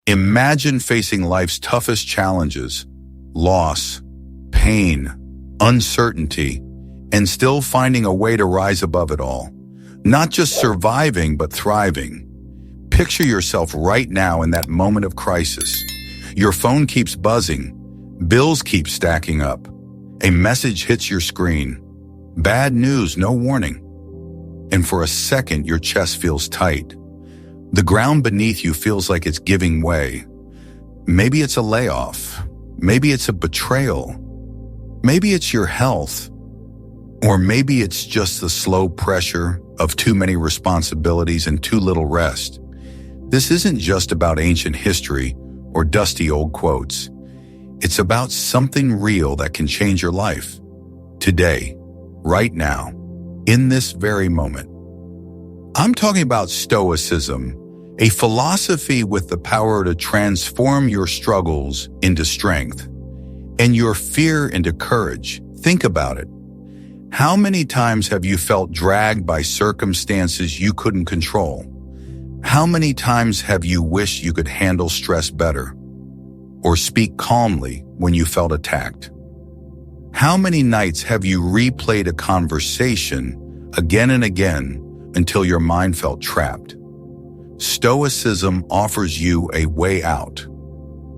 Imagine facing life's toughest challenges, loss, pain, uncertainty, and still finding a way to rise above it all. Not just surviving, but thriving. Picture yourself right now in that moment of crisis. Your phone keeps buzzing. Bills keep stacking up. A message hits your screen. Bad news, no warning. And for a second, your chest feels tight. The ground beneath you feels like it's giving way. Maybe it's a layoff. Maybe it's a betrayal. Maybe it's your health. Or maybe it's just the slow pressure of too many responsibilities and too little rest. This isn't just about ancient history or dusty old quotes. It's about something real that can change your life. Today, right now, in this very moment. I'm talking about Stoicism, a philosophy with the power to transform your struggles into strength and your fear into courage. Think about it. How many times have you felt dragged by circumstances you couldn't control? How many times have you wished you could handle stress better or speak calmly when you felt attacked? How many nights have you replayed a conversation again and again until your mind felt trapped? Stoicism offers you a way out,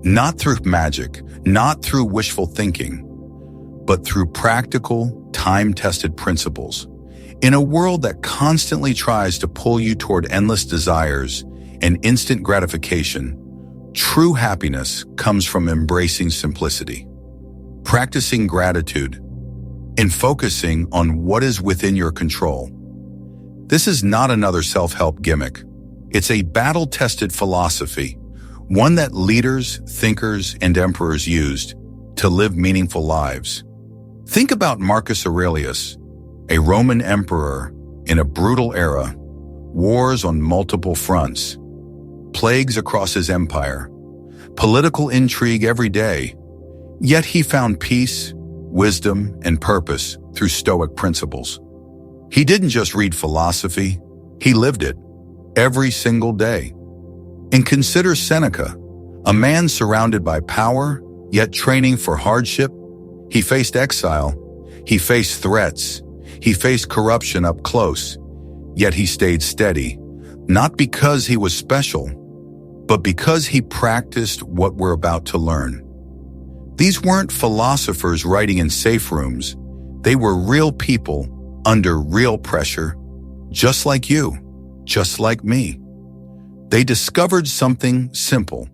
not through magic, not through wishful thinking, but through practical, time-tested principles. In a world that constantly tries to pull you toward endless desires and instant gratification, true happiness comes from embracing simplicity, practicing gratitude, and focusing on what is within your control. This is not another self-help gimmick. It's a battle-tested philosophy, one that leaders, thinkers, and emperors used to live meaningful lives. Think about Marcus Aurelius, a Roman emperor in a brutal era, wars on multiple fronts, plagues across his empire, political intrigue every day. Yet he found peace, wisdom, and purpose through Stoic principles. He didn't just read philosophy, he lived it every single day. And consider Seneca, a man surrounded by power, yet training for hardship. He faced exile, he faced threats, he faced corruption up close, yet he stayed steady, not because he was special, but because he practiced what we're about to learn. These weren't philosophers writing in safe rooms. They were real people under real pressure, just like you, just like me. They discovered something simple.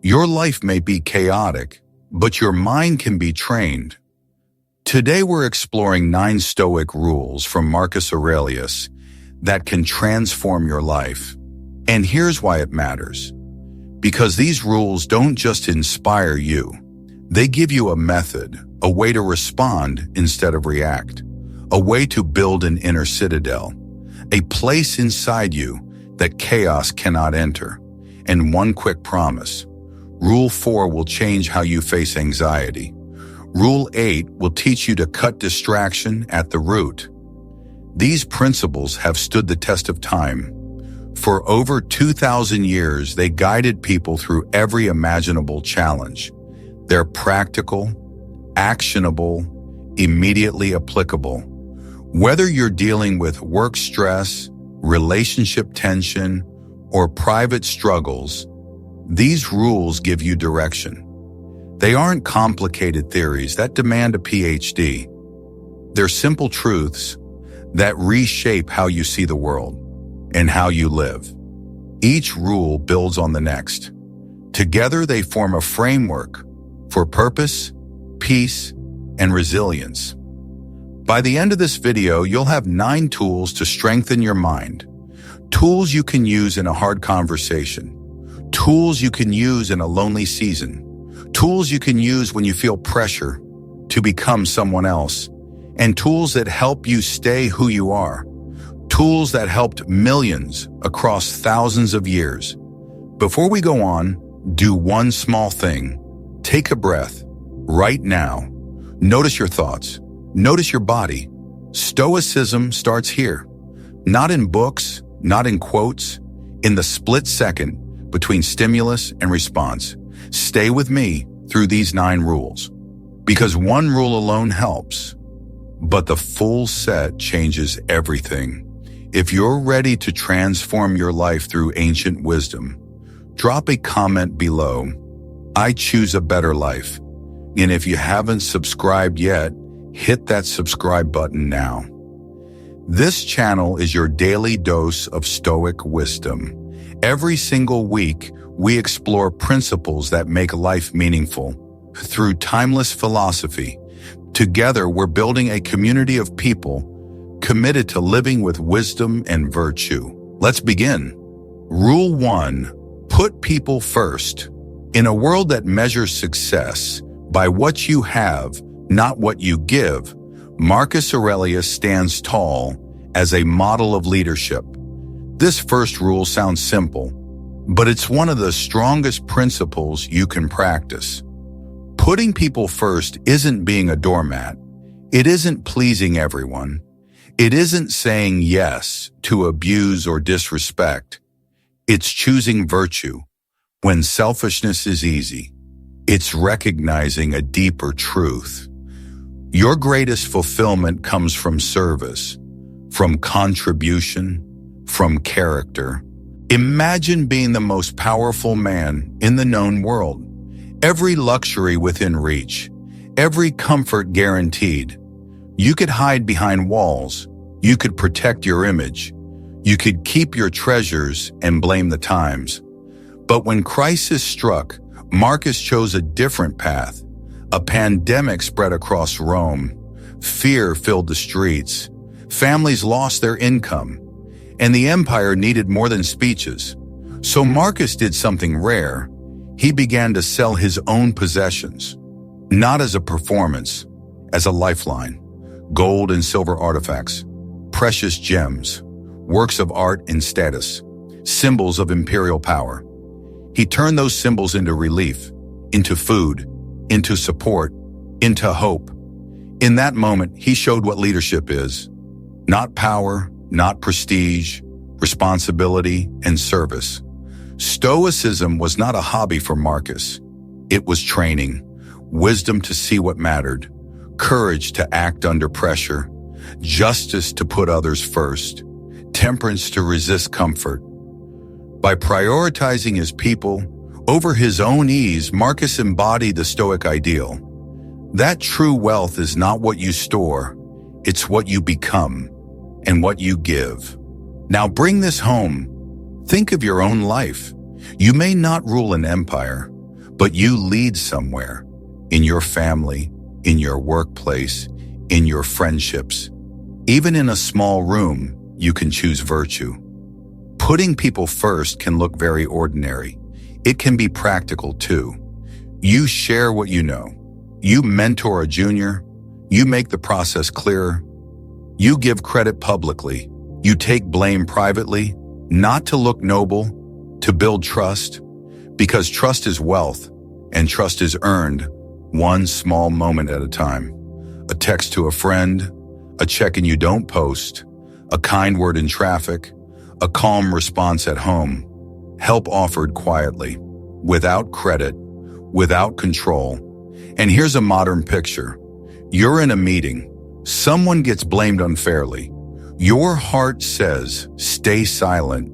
Your life may be chaotic, but your mind can be trained. Today we're exploring 9 Stoic rules from Marcus Aurelius that can transform your life. And here's why it matters. Because these rules don't just inspire you. They give you a method, a way to respond instead of react, a way to build an inner citadel, a place inside you that chaos cannot enter. And one quick promise. Rule 4 will change how you face anxiety. Rule 8 will teach you to cut distraction at the root. These principles have stood the test of time. For over 2,000 years, they guided people through every imaginable challenge. They're practical, actionable, immediately applicable. Whether you're dealing with work stress, relationship tension, or private struggles, these rules give you direction. They aren't complicated theories that demand a PhD. They're simple truths that reshape how you see the world and how you live. Each rule builds on the next. Together, they form a framework for purpose, peace, and resilience. By the end of this video, you'll have 9 tools to strengthen your mind. Tools you can use in a hard conversation. Tools you can use in a lonely season. Tools you can use when you feel pressure to become someone else. And tools that help you stay who you are. Tools that helped millions across thousands of years. Before we go on, do one small thing. Take a breath right now. Notice your thoughts. Notice your body. Stoicism starts here. Not in books, not in quotes, in the split second between stimulus and response. Stay with me through these 9 rules, because one rule alone helps, but the full set changes everything. If you're ready to transform your life through ancient wisdom, drop a comment below. I choose a better life. And if you haven't subscribed yet, hit that subscribe button now. This channel is your daily dose of Stoic wisdom. Every single week, we explore principles that make life meaningful through timeless philosophy. Together, we're building a community of people committed to living with wisdom and virtue. Let's begin. Rule 1. Put people first. In a world that measures success by what you have, not what you give, Marcus Aurelius stands tall as a model of leadership. This first rule sounds simple, but it's one of the strongest principles you can practice. Putting people first isn't being a doormat. It isn't pleasing everyone. It isn't saying yes to abuse or disrespect. It's choosing virtue when selfishness is easy. It's recognizing a deeper truth. Your greatest fulfillment comes from service, from contribution, from character. Imagine being the most powerful man in the known world. Every luxury within reach, every comfort guaranteed. You could hide behind walls. You could protect your image. You could keep your treasures and blame the times. But when crisis struck, Marcus chose a different path. A pandemic spread across Rome. Fear filled the streets. Families lost their income. And the empire needed more than speeches. So Marcus did something rare. He began to sell his own possessions, not as a performance, as a lifeline. Gold and silver artifacts, precious gems, works of art and status, symbols of imperial power. He turned those symbols into relief, into food, into support, into hope. In that moment, he showed what leadership is. Not power, not prestige, responsibility, and service. Stoicism was not a hobby for Marcus. It was training, wisdom to see what mattered, courage to act under pressure, justice to put others first, temperance to resist comfort. By prioritizing his people over his own ease, Marcus embodied the Stoic ideal. That true wealth is not what you store, it's what you become and what you give. Now bring this home. Think of your own life. You may not rule an empire, but you lead somewhere, in your family, in your workplace, in your friendships. Even in a small room, you can choose virtue. Putting people first can look very ordinary. It can be practical too. You share what you know. You mentor a junior. You make the process clearer. You give credit publicly. You take blame privately, not to look noble, to build trust, because trust is wealth, and trust is earned one small moment at a time. A text to a friend, a check-in you don't post, a kind word in traffic, a calm response at home, help offered quietly, without credit, without control. And here's a modern picture. You're in a meeting. Someone gets blamed unfairly. Your heart says, stay silent.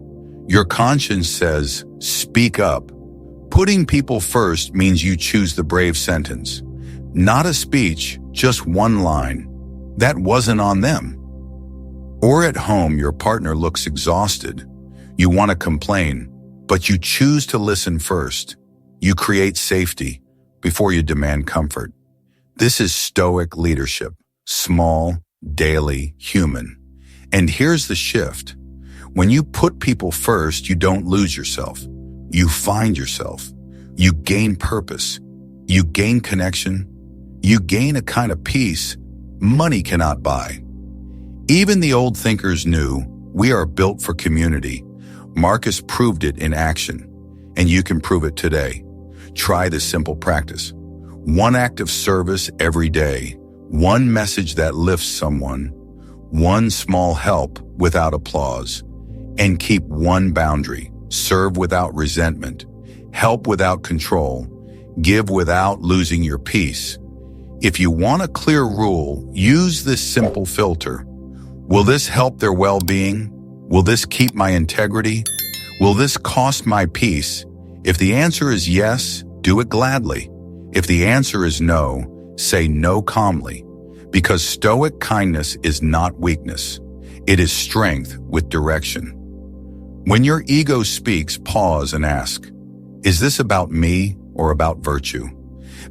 Your conscience says, speak up. Putting people first means you choose the brave sentence. Not a speech, just one line. That wasn't on them. Or at home, your partner looks exhausted. You want to complain, but you choose to listen first. You create safety before you demand comfort. This is Stoic leadership, small, daily, human. And here's the shift. When you put people first, you don't lose yourself. You find yourself. You gain purpose. You gain connection. You gain a kind of peace money cannot buy. Even the old thinkers knew we are built for community. Marcus proved it in action, and you can prove it today. Try this simple practice. One act of service every day. One message that lifts someone. One small help without applause. And keep one boundary. serve without resentment, help without control, give without losing your peace. If you want a clear rule, use this simple filter. Will this help their well-being? Will this keep my integrity? Will this cost my peace? If the answer is yes, do it gladly. If the answer is no, say no calmly. Because Stoic kindness is not weakness. It is strength with direction. When your ego speaks, pause and ask, is this about me or about virtue?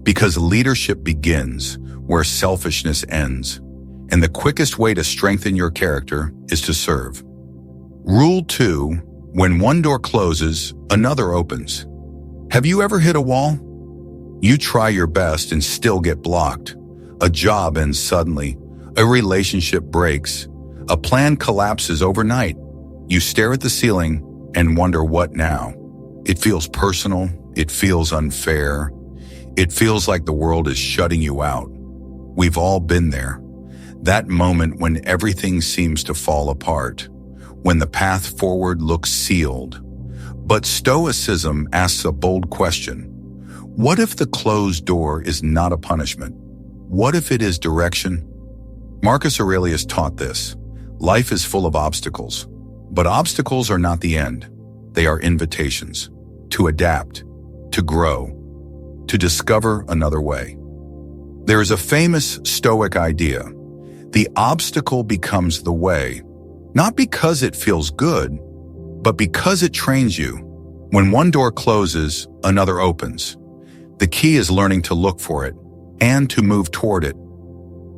Because leadership begins where selfishness ends, and the quickest way to strengthen your character is to serve. Rule 2, when one door closes, another opens. Have you ever hit a wall? You try your best and still get blocked. A job ends suddenly. A relationship breaks. A plan collapses overnight. You stare at the ceiling and wonder what now. It feels personal. It feels unfair. It feels like the world is shutting you out. We've all been there. That moment when everything seems to fall apart, when the path forward looks sealed. But Stoicism asks a bold question. What if the closed door is not a punishment? What if it is direction? Marcus Aurelius taught this. Life is full of obstacles, but obstacles are not the end. They are invitations to adapt, to grow, to discover another way. There is a famous Stoic idea. The obstacle becomes the way, not because it feels good, but because it trains you. When one door closes, another opens. The key is learning to look for it and to move toward it.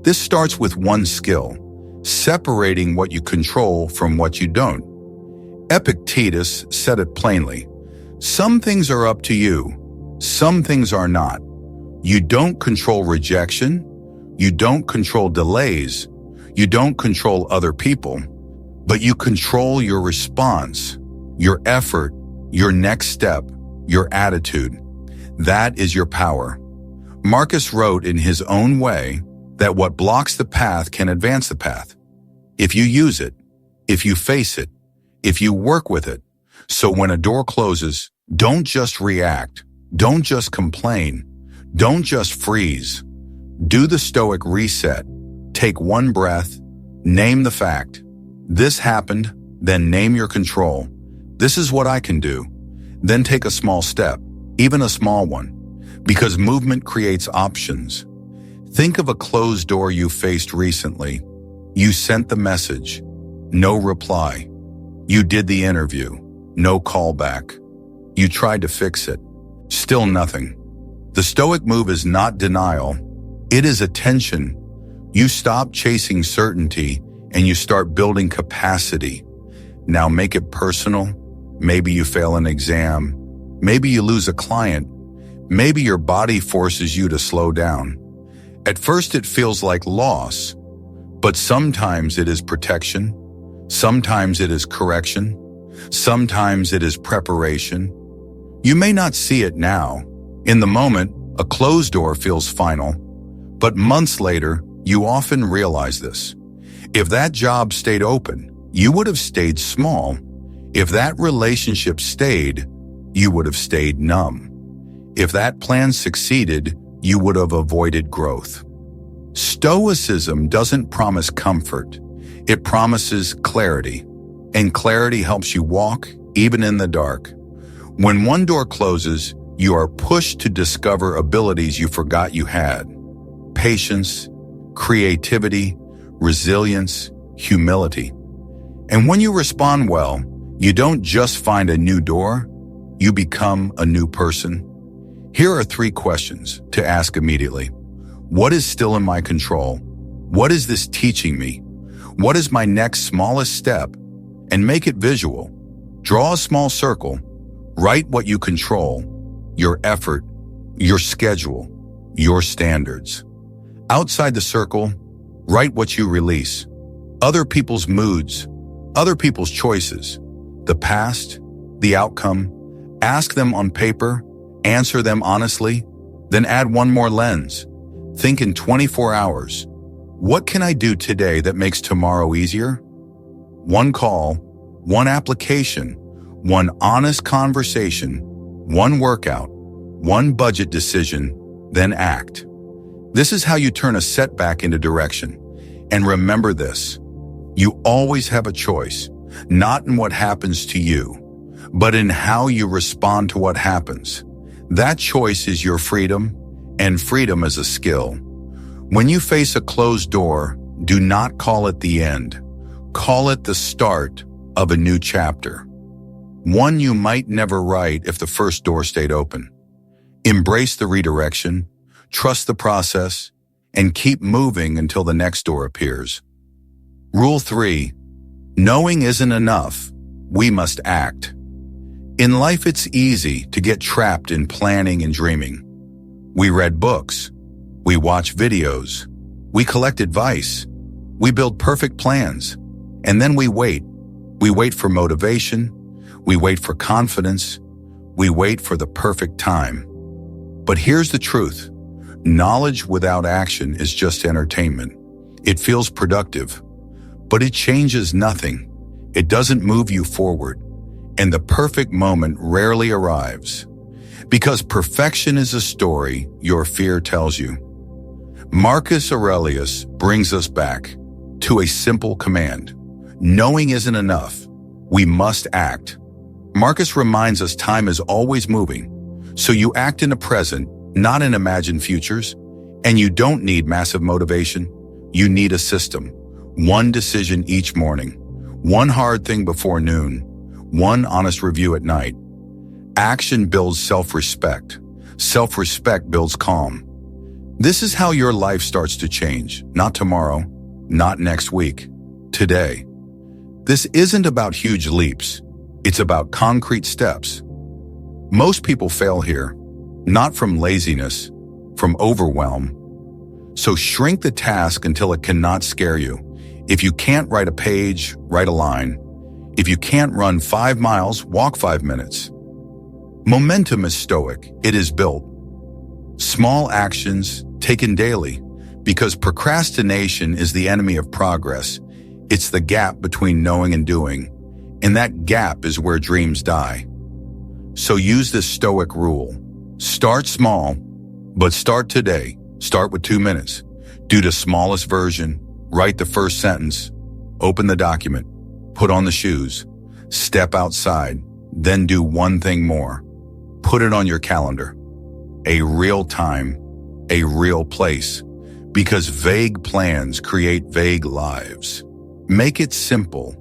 This starts with one skill, separating what you control from what you don't. Epictetus said it plainly. Some things are up to you. Some things are not. You don't control rejection. You don't control delays. You don't control other people. But you control your response, your effort, your next step, your attitude. That is your power. Marcus wrote in his own way that what blocks the path can advance the path. If you use it, if you face it, if you work with it. So when a door closes, don't just react. Don't just complain. Don't just freeze. Do the Stoic reset. Take one breath. Name the fact. This happened. Then name your control. This is what I can do. Then take a small step, even a small one, because movement creates options. Think of a closed door you faced recently. You sent the message. No reply. You did the interview. No callback. You tried to fix it. Still nothing. The Stoic move is not denial. It is attention. You stop chasing certainty and you start building capacity. Now make it personal. Maybe you fail an exam. Maybe you lose a client. Maybe your body forces you to slow down. At first it feels like loss, but sometimes it is protection. Sometimes it is correction. Sometimes it is preparation. You may not see it now. In the moment, a closed door feels final, but months later, you often realize this. If that job stayed open, you would have stayed small. If that relationship stayed, you would have stayed numb. If that plan succeeded, you would have avoided growth. Stoicism doesn't promise comfort. It promises clarity, and clarity helps you walk even in the dark. When one door closes, you are pushed to discover abilities you forgot you had. Patience, creativity, resilience, humility. And when you respond well, you don't just find a new door, you become a new person. Here are 3 questions to ask immediately. What is still in my control? What is this teaching me? What is my next smallest step? And make it visual. Draw a small circle. Write what you control, your effort, your schedule, your standards. Outside the circle, write what you release. Other people's moods, other people's choices, the past, the outcome. Ask them on paper, answer them honestly, then add one more lens. Think in 24 hours. What can I do today that makes tomorrow easier? One call, one application, one honest conversation, one workout, one budget decision, then act. This is how you turn a setback into direction. And remember this, you always have a choice, not in what happens to you, but in how you respond to what happens. That choice is your freedom, and freedom is a skill. When you face a closed door, do not call it the end. Call it the start of a new chapter. One you might never write if the first door stayed open. Embrace the redirection, trust the process, and keep moving until the next door appears. Rule 3. Knowing isn't enough. We must act. In life, it's easy to get trapped in planning and dreaming. We read books. We watch videos. We collect advice. We build perfect plans. And then we wait. We wait for motivation. We wait for confidence. We wait for the perfect time. But here's the truth. Knowledge without action is just entertainment. It feels productive, but it changes nothing. It doesn't move you forward, and the perfect moment rarely arrives. Because perfection is a story your fear tells you. Marcus Aurelius brings us back to a simple command. Knowing isn't enough. We must act. Marcus reminds us time is always moving, so you act in the present, not in imagined futures, and you don't need massive motivation. You need a system. One decision each morning, one hard thing before noon, one honest review at night. Action builds self-respect. Self-respect builds calm. This is how your life starts to change, not tomorrow, not next week, today. This isn't about huge leaps. It's about concrete steps. Most people fail here, not from laziness, from overwhelm. So shrink the task until it cannot scare you. If you can't write a page, write a line. If you can't run 5 miles, walk 5 minutes. Momentum is stoic. It is built. Small actions taken daily, because procrastination is the enemy of progress. It's the gap between knowing and doing, and that gap is where dreams die. So use this stoic rule. Start small, but start today. Start with 2 minutes. Do the smallest version. Write the first sentence. Open the document. Put on the shoes. Step outside. Then do one thing more. Put it on your calendar. A real time, a real place. Because vague plans create vague lives. Make it simple.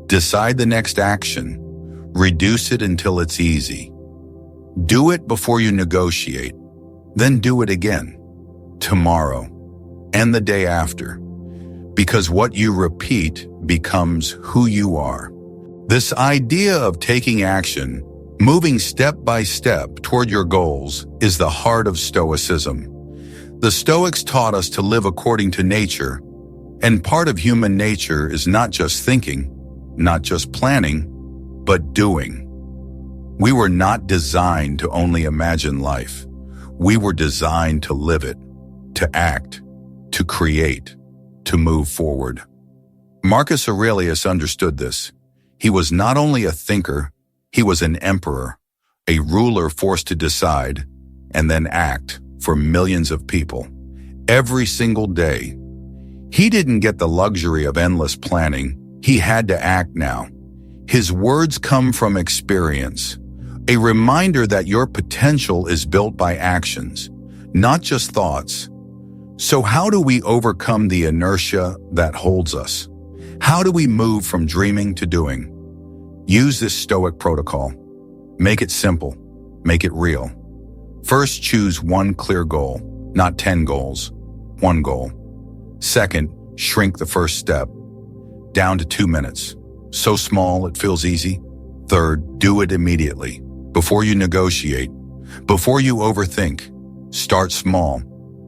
Decide the next action. Reduce it until it's easy. Do it before you negotiate. Then do it again. Tomorrow. And the day after. Because what you repeat becomes who you are. This idea of taking action, moving step by step toward your goals, is the heart of Stoicism. The Stoics taught us to live according to nature, and part of human nature is not just thinking, not just planning, but doing. We were not designed to only imagine life. We were designed to live it, to act, to create, to move forward. Marcus Aurelius understood this. He was not only a thinker, he was an emperor, a ruler forced to decide and then act for millions of people every single day. He didn't get the luxury of endless planning. He had to act now. His words come from experience, a reminder that your potential is built by actions, not just thoughts. So how do we overcome the inertia that holds us? How do we move from dreaming to doing? Use this Stoic protocol. Make it simple. Make it real. First, choose one clear goal, not 10 goals. One goal. Second, shrink the first step down to 2 minutes. So small it feels easy. Third, do it immediately. Before you negotiate, before you overthink. Start small,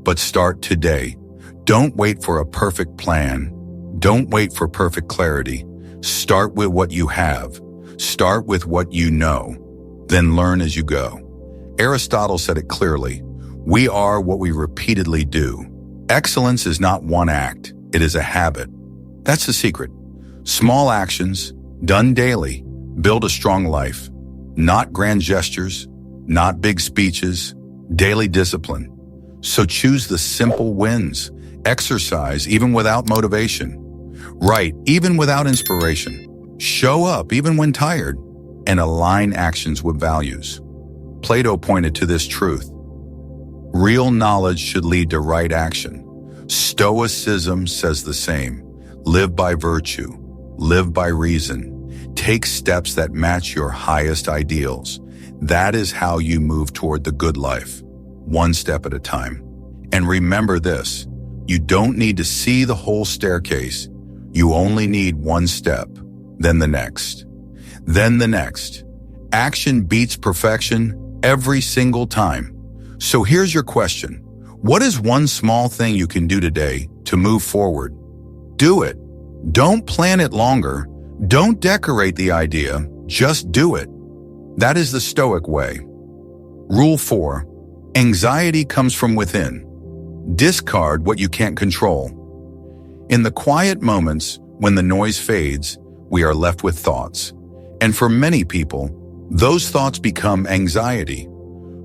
but start today. Don't wait for a perfect plan. Don't wait for perfect clarity. Start with what you have. Start with what you know. Then learn as you go. Aristotle said it clearly. We are what we repeatedly do. Excellence is not one act. It is a habit. That's the secret. Small actions, done daily, Build a strong life. Not grand gestures, not big speeches, daily discipline. So choose the simple wins. Exercise even without motivation. Write even without inspiration. Show up even when tired. And align actions with values. Plato pointed to this truth. Real knowledge should lead to right action. Stoicism says the same. Live by virtue. Live by reason. Take steps that match your highest ideals. That is how you move toward the good life, one step at a time. And remember this, you don't need to see the whole staircase. You only need one step, then the next. Then the next. Action beats perfection every single time. So here's your question. What is one small thing you can do today to move forward? Do it. Don't plan it longer. Don't decorate the idea. Just do it. That is the Stoic way. Rule 4. Anxiety comes from within. Discard what you can't control. In the quiet moments, when the noise fades, we are left with thoughts. And for many people, those thoughts become anxiety.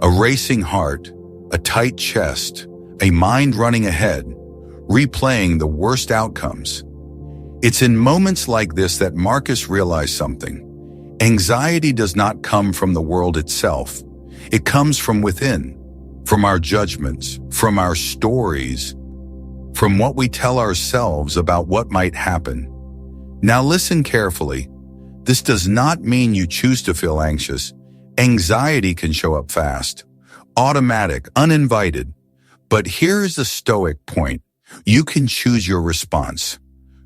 A racing heart, a tight chest, a mind running ahead, replaying the worst outcomes. It's in moments like this that Marcus realized something. Anxiety does not come from the world itself. It comes from within, from our judgments, from our stories, from what we tell ourselves about what might happen. Now listen carefully. This does not mean you choose to feel anxious. Anxiety can show up fast, automatic, uninvited. But here is the Stoic point. You can choose your response.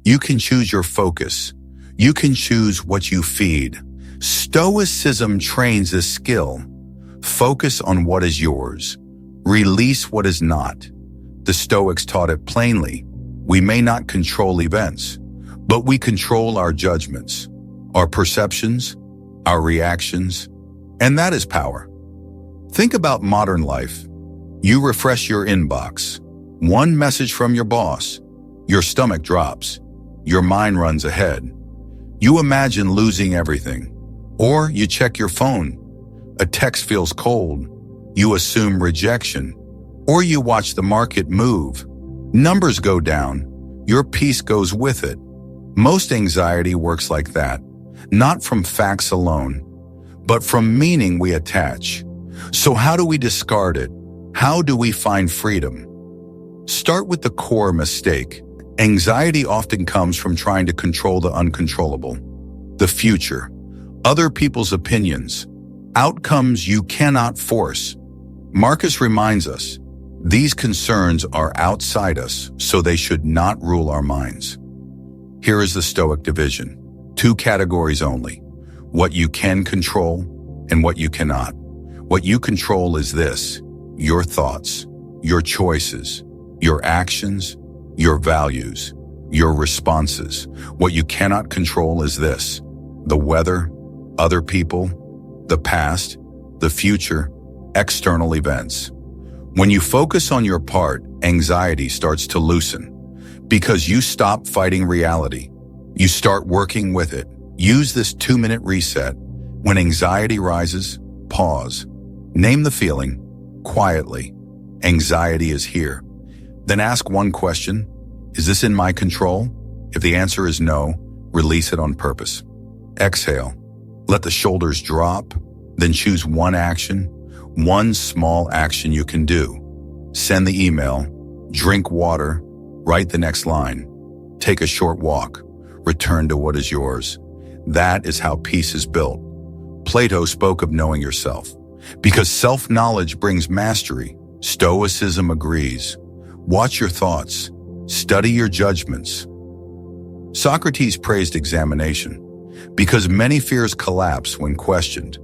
You can choose your focus. You can choose what you feed. Stoicism trains this skill. Focus on what is yours. Release what is not. The Stoics taught it plainly. We may not control events, but we control our judgments, our perceptions, our reactions, and that is power. Think about modern life. You refresh your inbox. One message from your boss. Your stomach drops. Your mind runs ahead. You imagine losing everything. Or you check your phone. A text feels cold. You assume rejection. Or you watch the market move. Numbers go down. Your peace goes with it. Most anxiety works like that. Not from facts alone, but from meaning we attach. So how do we discard it? How do we find freedom? Start with the core mistake. Anxiety often comes from trying to control the uncontrollable, the future, other people's opinions, outcomes you cannot force. Marcus reminds us, these concerns are outside us, so they should not rule our minds. Here is the Stoic division. 2 categories only. What you can control and what you cannot. What you control is this: your thoughts, your choices, your actions, your values, your responses. What you cannot control is this: the weather, other people, the past, the future, external events. When you focus on your part, anxiety starts to loosen because you stop fighting reality. You start working with it. Use this 2-minute reset. When anxiety rises, pause. Name the feeling quietly. Anxiety is here. Then ask one question. Is this in my control? If the answer is no, release it on purpose. Exhale. Let the shoulders drop. Then choose one action, one small action you can do. Send the email, drink water, write the next line, take a short walk, return to what is yours. That is how peace is built. Plato spoke of knowing yourself. Because self-knowledge brings mastery, Stoicism agrees. Watch your thoughts. Study your judgments. Socrates praised examination because many fears collapse when questioned.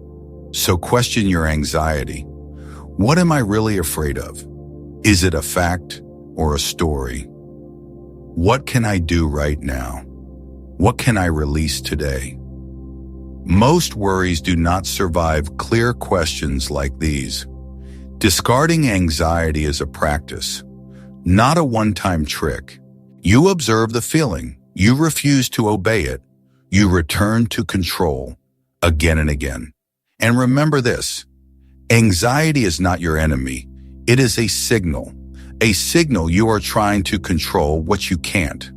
So question your anxiety. What am I really afraid of? Is it a fact or a story? What can I do right now? What can I release today? Most worries do not survive clear questions like these. Discarding anxiety is a practice, not a one-time trick. You observe the feeling. You refuse to obey it. You return to control. again and again. And remember this, anxiety is not your enemy. It is a signal you are trying to control what you can't.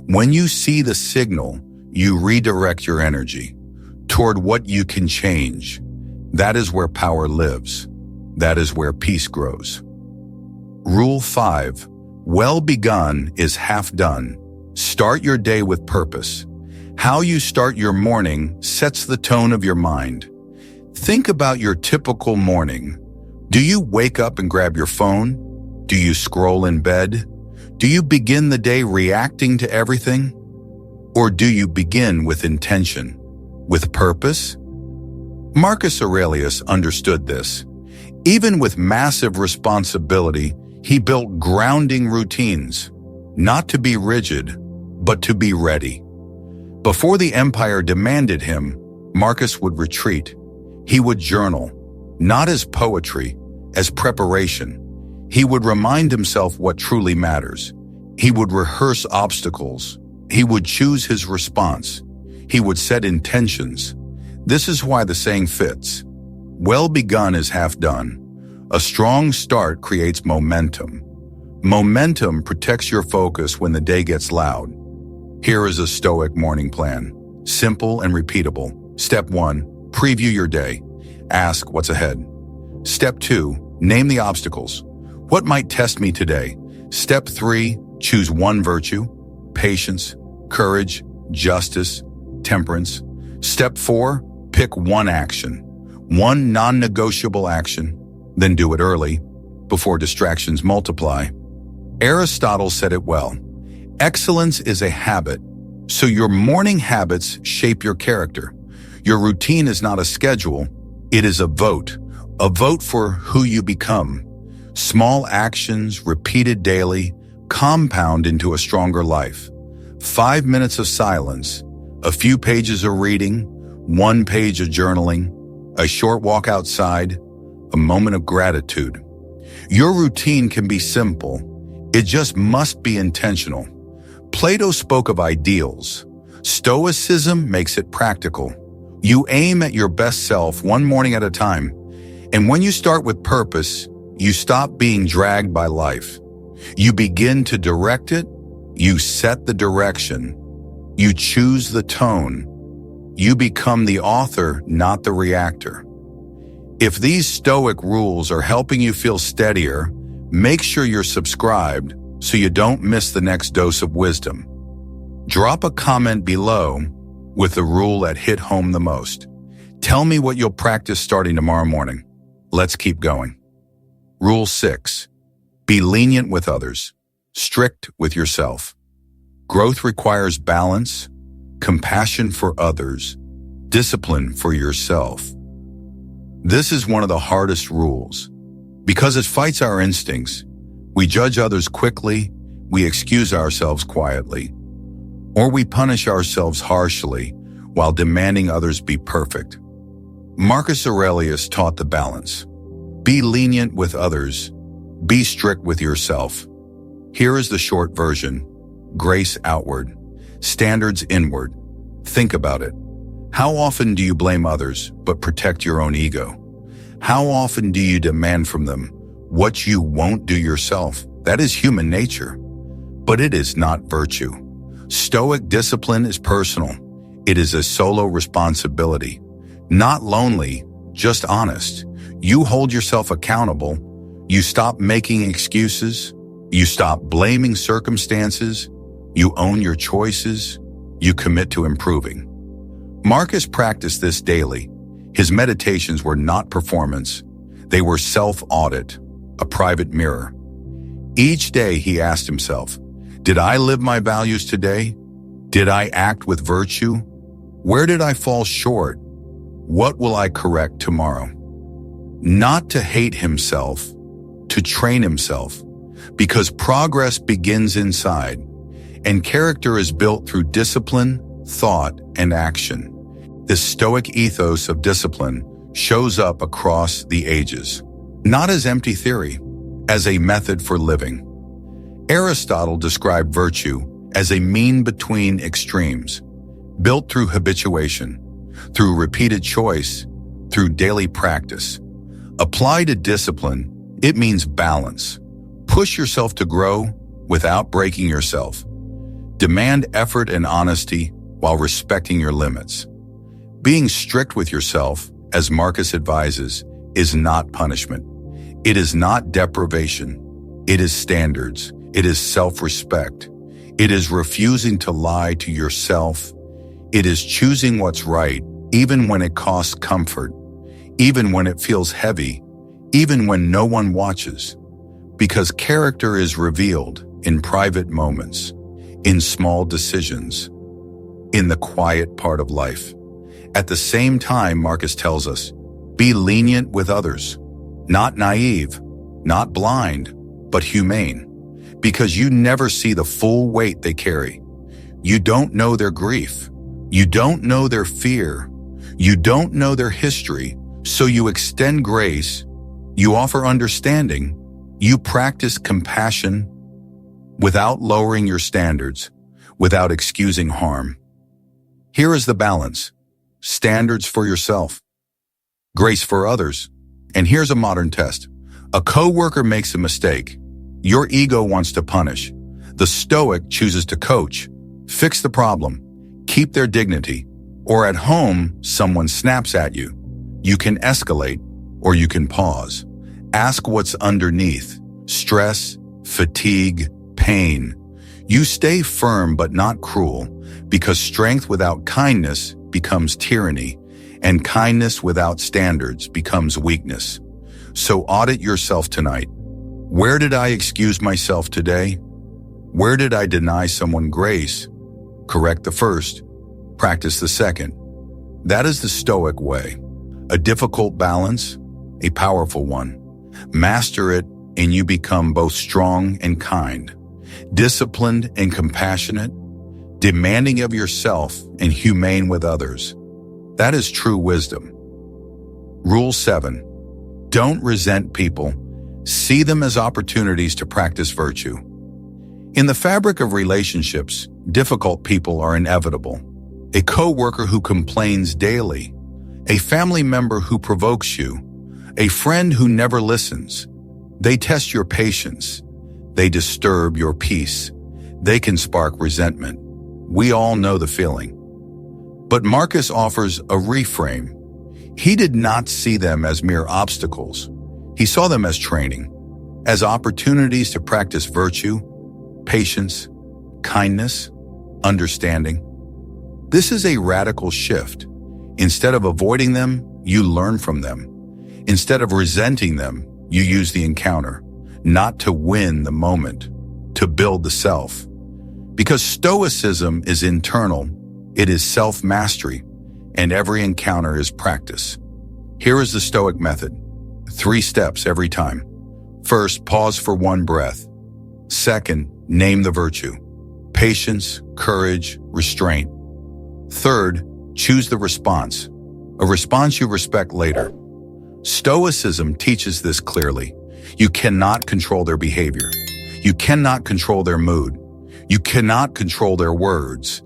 When you see the signal, you redirect your energy toward what you can change. That is where power lives. That is where peace grows. Rule 5. Well begun is half done. Start your day with purpose. How you start your morning sets the tone of your mind. Think about your typical morning. Do you wake up and grab your phone? Do you scroll in bed? Do you begin the day reacting to everything? Or do you begin with intention, with purpose? Marcus Aurelius understood this. Even with massive responsibility, he built grounding routines, not to be rigid, but to be ready. Before the empire demanded him, Marcus would retreat. He would journal, not as poetry, as preparation. He would remind himself what truly matters. He would rehearse obstacles. He would choose his response. He would set intentions. This is why the saying fits. Well begun is half done. A strong start creates momentum. Momentum protects your focus when the day gets loud. Here is a Stoic morning plan. Simple and repeatable. Step 1, preview your day. Ask what's ahead. Step 2, name the obstacles. What might test me today? Step 3, choose one virtue. Patience, courage, justice, temperance. Step 4, pick one action. One non-negotiable action. Then do it early, before distractions multiply. Aristotle said it well. Excellence is a habit, so your morning habits shape your character. Your routine is not a schedule, it is a vote for who you become. Small actions, repeated daily, compound into a stronger life. 5 minutes of silence, a few pages of reading, 1 page of journaling, a short walk outside, a moment of gratitude. Your routine can be simple. It just must be intentional. Plato spoke of ideals. Stoicism makes it practical. You aim at your best self one morning at a time. And when you start with purpose, you stop being dragged by life. You begin to direct it. You set the direction. You choose the tone. You become the author, not the reactor. If these Stoic rules are helping you feel steadier, make sure you're subscribed so you don't miss the next dose of wisdom. Drop a comment below with the rule that hit home the most. Tell me what you'll practice starting tomorrow morning. Let's keep going. Rule 6. Be lenient with others, strict with yourself. Growth requires balance, compassion for others, discipline for yourself. This is one of the hardest rules. Because it fights our instincts, we judge others quickly, we excuse ourselves quietly, or we punish ourselves harshly while demanding others be perfect. Marcus Aurelius taught the balance. Be lenient with others, be strict with yourself. Here is the short version. Grace outward, standards inward. Think about it. How often do you blame others but protect your own ego? How often do you demand from them what you won't do yourself? That is human nature, but it is not virtue. Stoic discipline is personal. It is a solo responsibility. Not lonely, just honest. You hold yourself accountable. You stop making excuses. You stop blaming circumstances. You own your choices. You commit to improving. Marcus practiced this daily. His meditations were not performance. They were self-audit, a private mirror. Each day he asked himself, did I live my values today? Did I act with virtue? Where did I fall short? What will I correct tomorrow? Not to hate himself, to train himself, because progress begins inside, and character is built through discipline, thought, and action. This Stoic ethos of discipline shows up across the ages, not as empty theory, as a method for living. Aristotle described virtue as a mean between extremes, built through habituation. through repeated choice, through daily practice. Apply to discipline, it means balance. Push yourself to grow without breaking yourself. Demand effort and honesty while respecting your limits. Being strict with yourself, as Marcus advises, is not punishment. It is not deprivation. It is standards. It is self-respect. It is refusing to lie to yourself. It is choosing what's right, even when it costs comfort, even when it feels heavy, even when no one watches. Because character is revealed in private moments, in small decisions, in the quiet part of life. At the same time, Marcus tells us, be lenient with others, not naive, not blind, but humane, because you never see the full weight they carry. You don't know their grief. You don't know their fear. You don't know their history, so you extend grace. You offer understanding. You practice compassion without lowering your standards, without excusing harm. Here is the balance. Standards for yourself, grace for others. And here's a modern test. A coworker makes a mistake. Your ego wants to punish. The Stoic chooses to coach, fix the problem, keep their dignity. Or at home, someone snaps at you. You can escalate, or you can pause. Ask what's underneath. Stress, fatigue, pain. You stay firm but not cruel, because strength without kindness becomes tyranny, and kindness without standards becomes weakness. So audit yourself tonight. Where did I excuse myself today? Where did I deny someone grace? Correct the first, practice the second. That is the Stoic way. A difficult balance, a powerful one. Master it, and you become both strong and kind, disciplined and compassionate, demanding of yourself and humane with others. That is true wisdom. Rule 7. Don't resent people. See them as opportunities to practice virtue. In the fabric of relationships, difficult people are inevitable. A coworker who complains daily, a family member who provokes you, a friend who never listens. They test your patience. They disturb your peace. They can spark resentment. We all know the feeling. But Marcus offers a reframe. He did not see them as mere obstacles. He saw them as training, as opportunities to practice virtue, patience, kindness, understanding. This is a radical shift. Instead of avoiding them, you learn from them. Instead of resenting them, you use the encounter, not to win the moment, to build the self. Because Stoicism is internal, it is self-mastery, and every encounter is practice. Here is the Stoic method. 3 steps every time. First, pause for 1 breath. Second, name the virtue. Patience, courage, restraint. Third, choose the response. A response you respect later. Stoicism teaches this clearly. You cannot control their behavior. You cannot control their mood. You cannot control their words.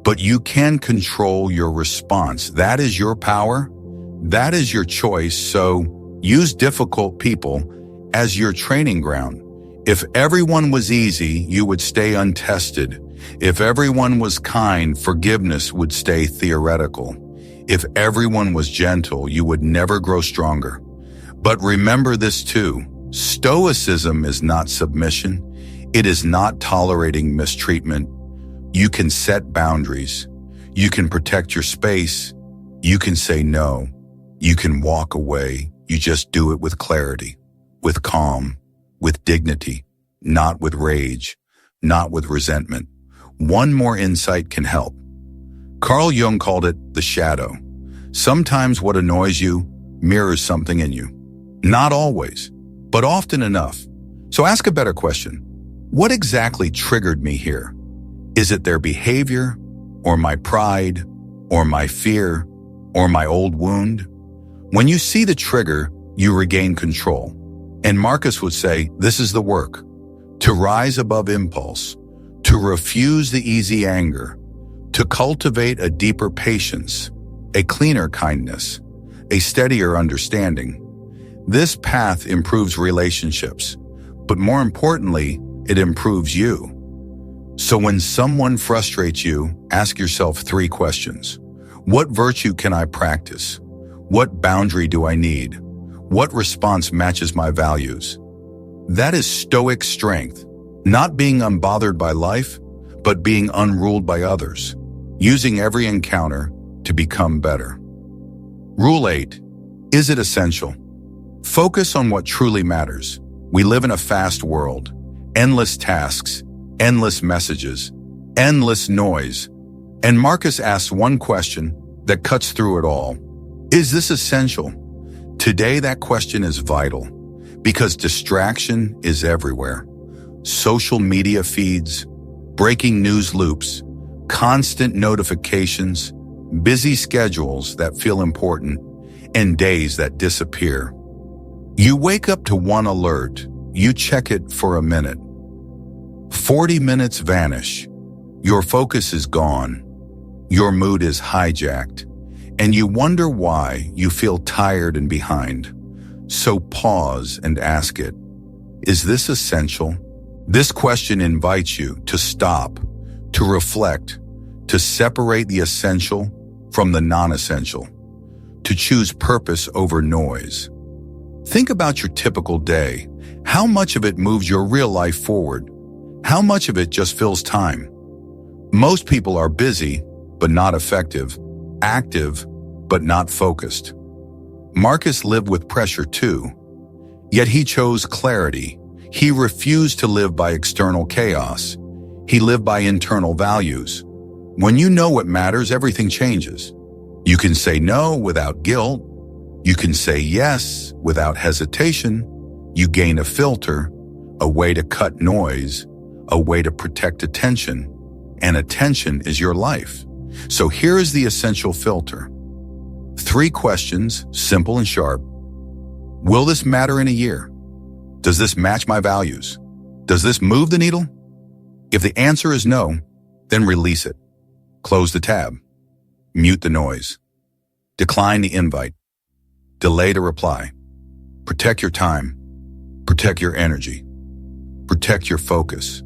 But you can control your response. That is your power. That is your choice. So use difficult people as your training ground. If everyone was easy, you would stay untested. If everyone was kind, forgiveness would stay theoretical. If everyone was gentle, you would never grow stronger. But remember this too. Stoicism is not submission. It is not tolerating mistreatment. You can set boundaries. You can protect your space. You can say no. You can walk away. You just do it with clarity, with calm, with dignity, not with rage, not with resentment. One more insight can help. Carl Jung called it the shadow. Sometimes what annoys you mirrors something in you. Not always, but often enough. So ask a better question. What exactly triggered me here? Is it their behavior, or my pride, or my fear, or my old wound? When you see the trigger, you regain control. And Marcus would say, this is the work. To rise above impulse, to refuse the easy anger, to cultivate a deeper patience, a cleaner kindness, a steadier understanding. This path improves relationships, but more importantly, it improves you. So when someone frustrates you, ask yourself 3 questions. What virtue can I practice? What boundary do I need? What response matches my values? That is Stoic strength, not being unbothered by life, but being unruled by others, using every encounter to become better. Rule 8. Is it essential? Focus on what truly matters. We live in a fast world. Endless tasks, endless messages, endless noise. And Marcus asks one question that cuts through it all. Is this essential? Today that question is vital because distraction is everywhere. Social media feeds, breaking news loops, constant notifications, busy schedules that feel important, and days that disappear. You wake up to one alert, you check it for a minute. 40 minutes vanish. Your focus is gone. Your mood is hijacked. And you wonder why you feel tired and behind. So pause and ask it. Is this essential? This question invites you to stop, to reflect, to separate the essential from the non-essential, to choose purpose over noise. Think about your typical day. How much of it moves your real life forward? How much of it just fills time? Most people are busy, but not effective, active, but not focused. Marcus lived with pressure too, yet he chose clarity. He refused to live by external chaos. He lived by internal values. When you know what matters, everything changes. You can say no without guilt. You can say yes without hesitation. You gain a filter, a way to cut noise, a way to protect attention, and attention is your life. So here is the essential filter. 3 questions, simple and sharp. Will this matter in a year? Does this match my values? Does this move the needle? If the answer is no, then release it. Close the tab. Mute the noise. Decline the invite. Delay the reply. Protect your time. Protect your energy. Protect your focus.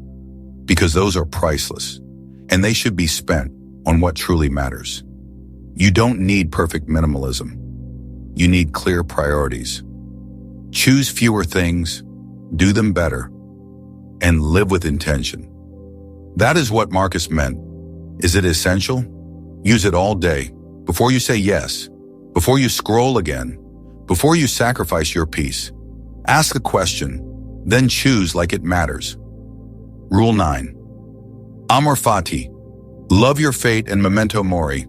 Because those are priceless, and they should be spent on what truly matters. You don't need perfect minimalism. You need clear priorities. Choose fewer things, do them better, and live with intention. That is what Marcus meant. Is it essential? Use it all day. Before you say yes, before you scroll again, before you sacrifice your peace. Ask a question, then choose like it matters. Rule 9. Amor Fati. Love your fate and Memento Mori.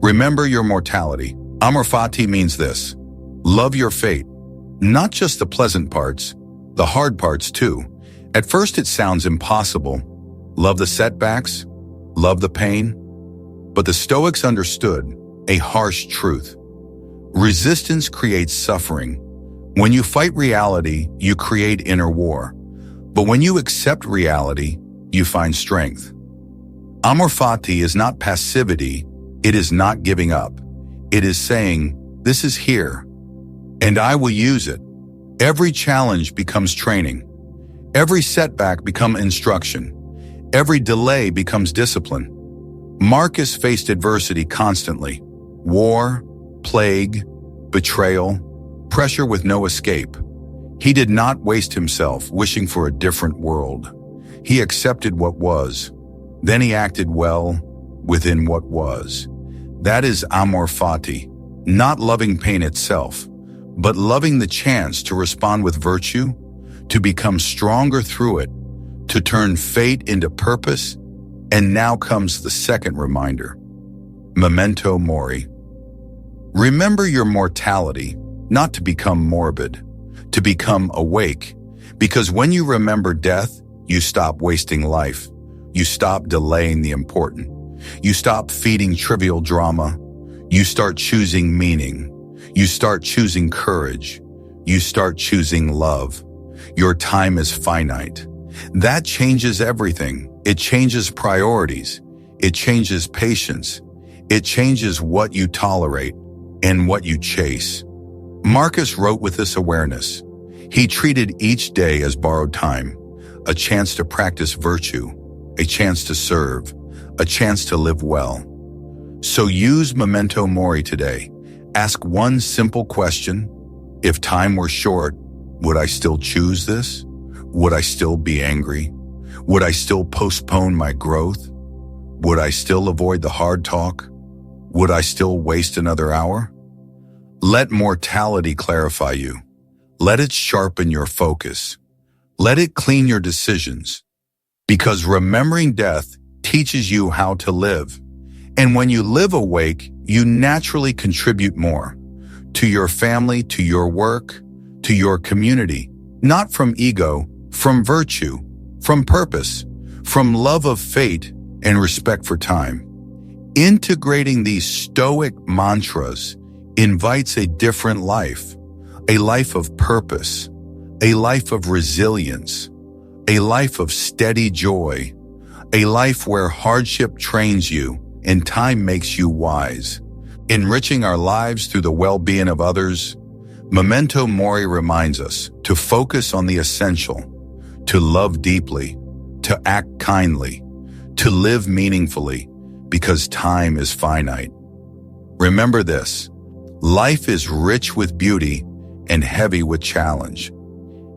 Remember your mortality. Amor Fati means this. Love your fate. Not just the pleasant parts, the hard parts too. At first it sounds impossible. Love the setbacks, love the pain. But the Stoics understood a harsh truth. Resistance creates suffering. When you fight reality, you create inner war. But when you accept reality, you find strength. Amor Fati is not passivity. It is not giving up. It is saying, this is here, and I will use it. Every challenge becomes training. Every setback becomes instruction. Every delay becomes discipline. Marcus faced adversity constantly. War, plague, betrayal, pressure with no escape. He did not waste himself wishing for a different world. He accepted what was. Then he acted well within what was. That is Amor Fati, not loving pain itself, but loving the chance to respond with virtue, to become stronger through it, to turn fate into purpose. And now comes the second reminder. Memento Mori. Remember your mortality, not to become morbid, to become awake. Because when you remember death, you stop wasting life. You stop delaying the important. You stop feeding trivial drama. You start choosing meaning. You start choosing courage. You start choosing love. Your time is finite. That changes everything. It changes priorities. It changes patience. It changes what you tolerate and what you chase. Marcus wrote with this awareness. He treated each day as borrowed time, a chance to practice virtue, a chance to serve, a chance to live well. So use Memento Mori today. Ask one simple question. If time were short, would I still choose this? Would I still be angry? Would I still postpone my growth? Would I still avoid the hard talk? Would I still waste another hour? Let mortality clarify you. Let it sharpen your focus. Let it clean your decisions. Because remembering death teaches you how to live. And when you live awake, you naturally contribute more to your family, to your work, to your community, not from ego, from virtue, from purpose, from love of fate and respect for time. Integrating these Stoic mantras invites a different life, a life of purpose, a life of resilience, a life of steady joy, a life where hardship trains you and time makes you wise. Enriching our lives through the well-being of others, Memento Mori reminds us to focus on the essential, to love deeply, to act kindly, to live meaningfully, because time is finite. Remember this, life is rich with beauty and heavy with challenge,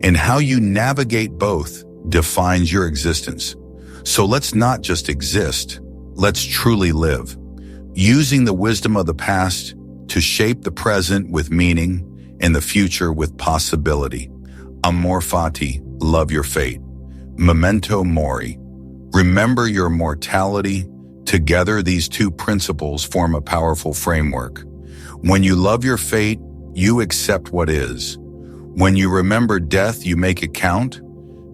and how you navigate both defines your existence. So let's not just exist, let's truly live, using the wisdom of the past to shape the present with meaning and the future with possibility. Amor, Fati, love your fate. Memento Mori, remember your mortality. Together, these two principles form a powerful framework. When you love your fate, you accept what is. When you remember death, you make it count.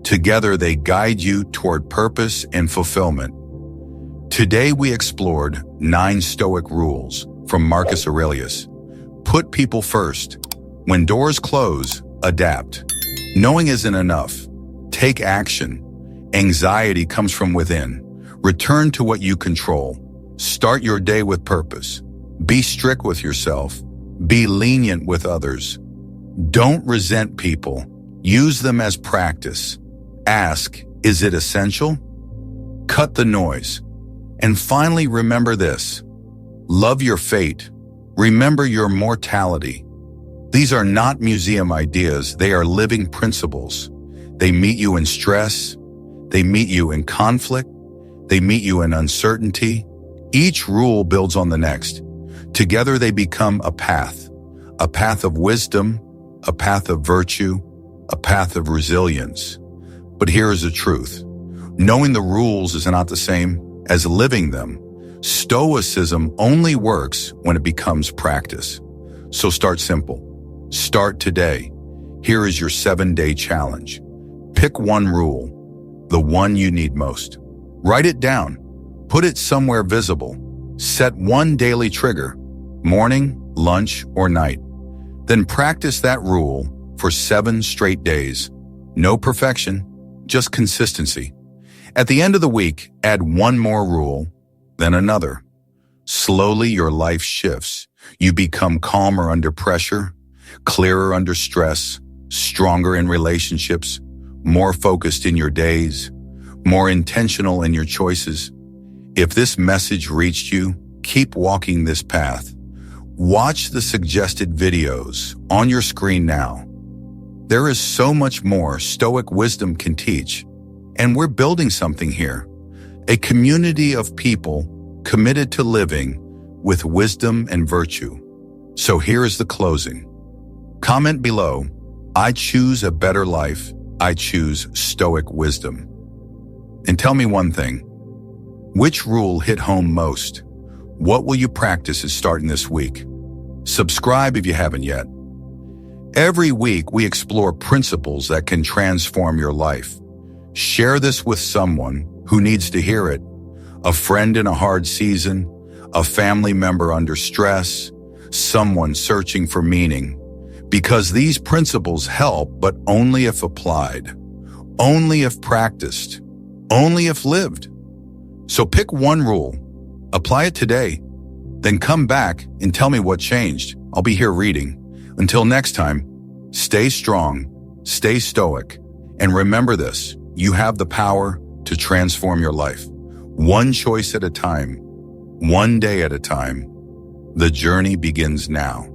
Together, they guide you toward purpose and fulfillment. Today, we explored 9 Stoic rules from Marcus Aurelius. Put people first. When doors close, adapt. Knowing isn't enough. Take action. Anxiety comes from within. Return to what you control. Start your day with purpose. Be strict with yourself. Be lenient with others. Don't resent people. Use them as practice. Ask, is it essential? Cut the noise. And finally, remember this. Love your fate. Remember your mortality. These are not museum ideas. They are living principles. They meet you in stress. They meet you in conflict. They meet you in uncertainty. Each rule builds on the next. Together they become a path of wisdom, a path of virtue, a path of resilience. But here is the truth. Knowing the rules is not the same as living them. Stoicism only works when it becomes practice. So start simple. Start today. Here is your 7-day challenge. Pick one rule, the one you need most. Write it down. Put it somewhere visible. Set one daily trigger, morning, lunch, or night. Then practice that rule for 7 straight days. No perfection, just consistency. At the end of the week, add one more rule, then another. Slowly, your life shifts. You become calmer under pressure, clearer under stress, stronger in relationships, more focused in your days, more intentional in your choices. If this message reached you, keep walking this path. Watch the suggested videos on your screen now. There is so much more Stoic wisdom can teach, and we're building something here. A community of people committed to living with wisdom and virtue. So here is the closing. Comment below, I choose a better life. I choose Stoic wisdom. And tell me one thing. Which rule hit home most? What will you practice as starting this week? Subscribe if you haven't yet. Every week, we explore principles that can transform your life. Share this with someone who needs to hear it. A friend in a hard season, a family member under stress, someone searching for meaning. Because these principles help, but only if applied, only if practiced, only if lived. So pick one rule, apply it today, Then come back and tell me what changed. I'll be here reading. Until next time, stay strong, stay stoic, and remember this: you have the power to transform your life. One choice at a time, one day at a time. The journey begins now.